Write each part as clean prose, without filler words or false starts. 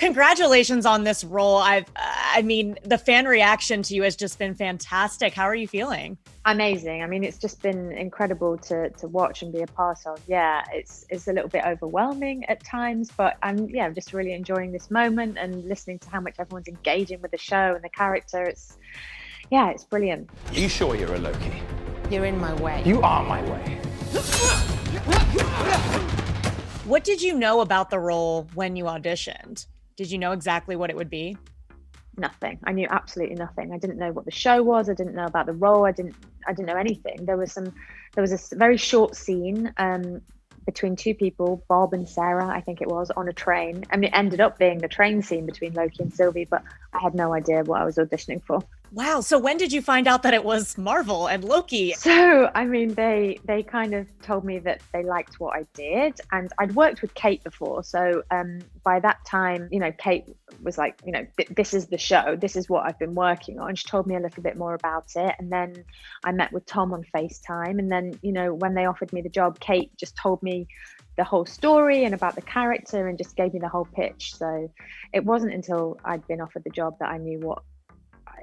congratulations on this role. I mean, the fan reaction to you has just been fantastic. How are you feeling? Amazing. I mean, it's just been incredible to watch and be a part of. Yeah, it's a little bit overwhelming at times, but I'm just really enjoying this moment and listening to how much everyone's engaging with the show and the character. It's brilliant. Are you sure you're a Loki? You're in my way. You are my way. What did you know about the role when you auditioned? Did you know exactly what it would be? Nothing. I knew absolutely nothing. I didn't know what the show was. I didn't know about the role. I didn't know anything. There was a very short scene between two people, Bob and Sarah, I think it was, on a train. I mean, it ended up being the train scene between Loki and Sylvie, but I had no idea what I was auditioning for. Wow. So when did you find out that it was Marvel and Loki? So, I mean, they kind of told me that they liked what I did, and I'd worked with Kate before. So by that time, Kate was like, this is the show. This is what I've been working on. She told me a little bit more about it. And then I met with Tom on FaceTime. And then, when they offered me the job, Kate just told me the whole story and about the character and just gave me the whole pitch. So it wasn't until I'd been offered the job that I knew what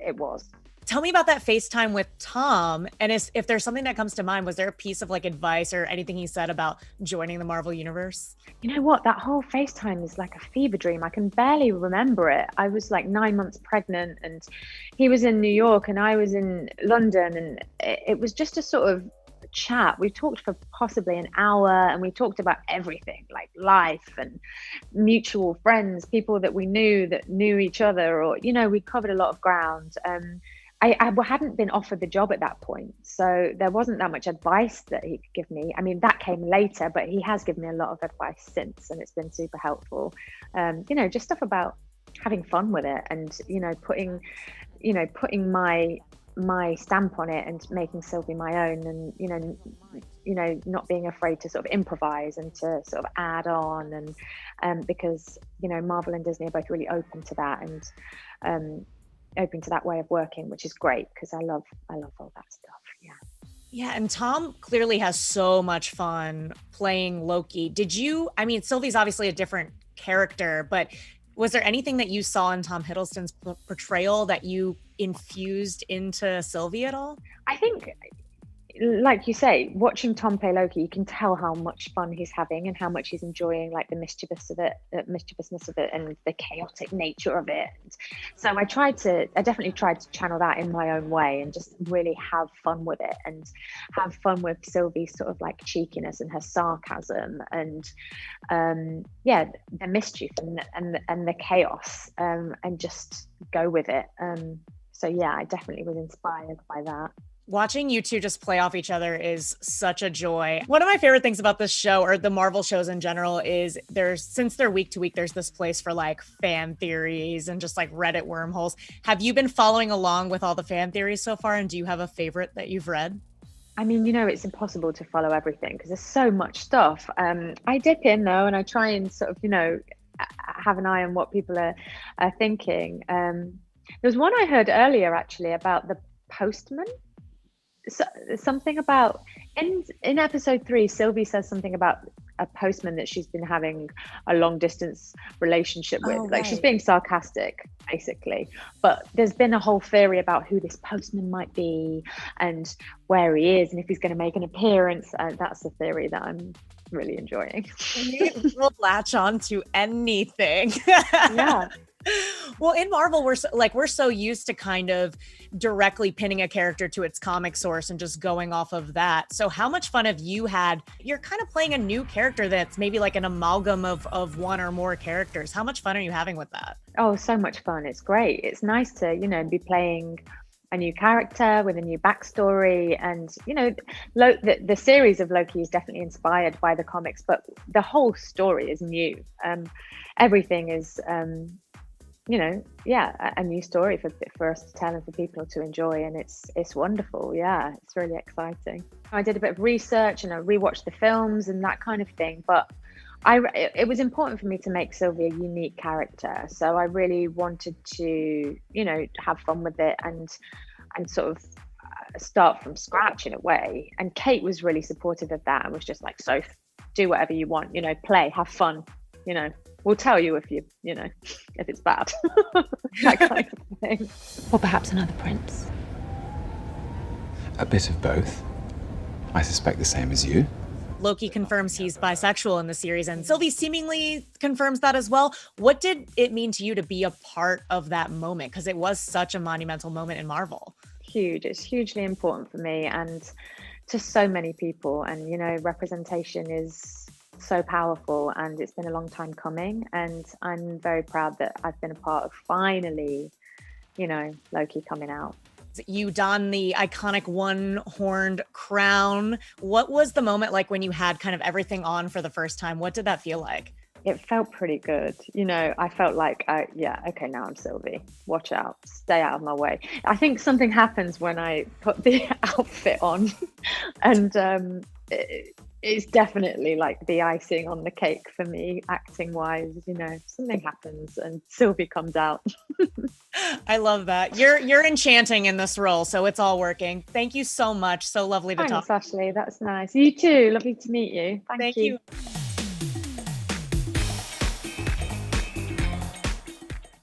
it was. Tell me about that FaceTime with Tom. And if there's something that comes to mind, was there a piece of advice or anything he said about joining the Marvel Universe? You know what? That whole FaceTime is like a fever dream. I can barely remember it. I was like 9 months pregnant and he was in New York and I was in London, and it was just a sort of chat. We talked for possibly an hour and we talked about everything, like life and mutual friends, people that we knew that knew each other, or we covered a lot of ground. I hadn't been offered the job at that point, so there wasn't that much advice that he could give me. I mean, that came later, but he has given me a lot of advice since, and it's been super helpful. Just stuff about having fun with it and putting my stamp on it and making Sylvie my own, and not being afraid to sort of improvise and to sort of add on, and because Marvel and Disney are both really open to that and open to that way of working, which is great because I love all that stuff. Yeah, and Tom clearly has so much fun playing Loki. Sylvie's obviously a different character, but was there anything that you saw in Tom Hiddleston's portrayal that you infused into Sylvie at all? I think, like you say, watching Tom play Loki, you can tell how much fun he's having and how much he's enjoying the mischievousness of it and the chaotic nature of it. So I definitely tried to channel that in my own way and just really have fun with it and have fun with Sylvie's sort of cheekiness and her sarcasm and the mischief and the chaos, and just go with it. I definitely was inspired by that. Watching you two just play off each other is such a joy. One of my favorite things about this show, or the Marvel shows in general, is since they're week to week, there's this place for fan theories and just Reddit wormholes. Have you been following along with all the fan theories so far? And do you have a favorite that you've read? I mean, it's impossible to follow everything because there's so much stuff. I dip in though, and I try and sort of, have an eye on what people are thinking. There was one I heard earlier actually about the postman. So, something about in episode 3, Sylvie says something about a postman that she's been having a long distance relationship with. Right. She's being sarcastic basically, but there's been a whole theory about who this postman might be and where he is and if he's going to make an appearance. That's the theory that I'm really enjoying. We'll latch on to anything. Yeah. Well, in Marvel, we're so used to kind of directly pinning a character to its comic source and just going off of that. So how much fun have you had? You're kind of playing a new character that's maybe an amalgam of one or more characters. How much fun are you having with that? Oh, so much fun. It's great. It's nice to, be playing a new character with a new backstory. And, the series of Loki is definitely inspired by the comics, but the whole story is new. Everything is... a new story for us to tell and for people to enjoy, and it's wonderful. Yeah, it's really exciting. I did a bit of research and I rewatched the films and that kind of thing, but it was important for me to make Sylvie a unique character, so I really wanted to have fun with it and sort of start from scratch in a way. And Kate was really supportive of that and was just like, so do whatever you want, play, have fun, we'll tell you if if it's bad. That kind of thing. Or perhaps another prince. A bit of both. I suspect the same as you. Loki confirms he's bisexual in the series, and Sylvie seemingly confirms that as well. What did it mean to you to be a part of that moment? Because it was such a monumental moment in Marvel. Huge. It's hugely important for me and to so many people. And, representation is so powerful, and it's been a long time coming. And I'm very proud that I've been a part of finally, Loki coming out. You don the iconic one-horned crown. What was the moment like when you had kind of everything on for the first time? What did that feel like? It felt pretty good. I felt like, okay, now I'm Sylvie. Watch out. Stay out of my way. I think something happens when I put the outfit on. And it's definitely like the icing on the cake for me, acting-wise. Something happens and Sylvie comes out. I love that. You're enchanting in this role, so it's all working. Thank you so much. So lovely to talk. Thanks, Ashley. That's nice. You too. Lovely to meet you. Thank you.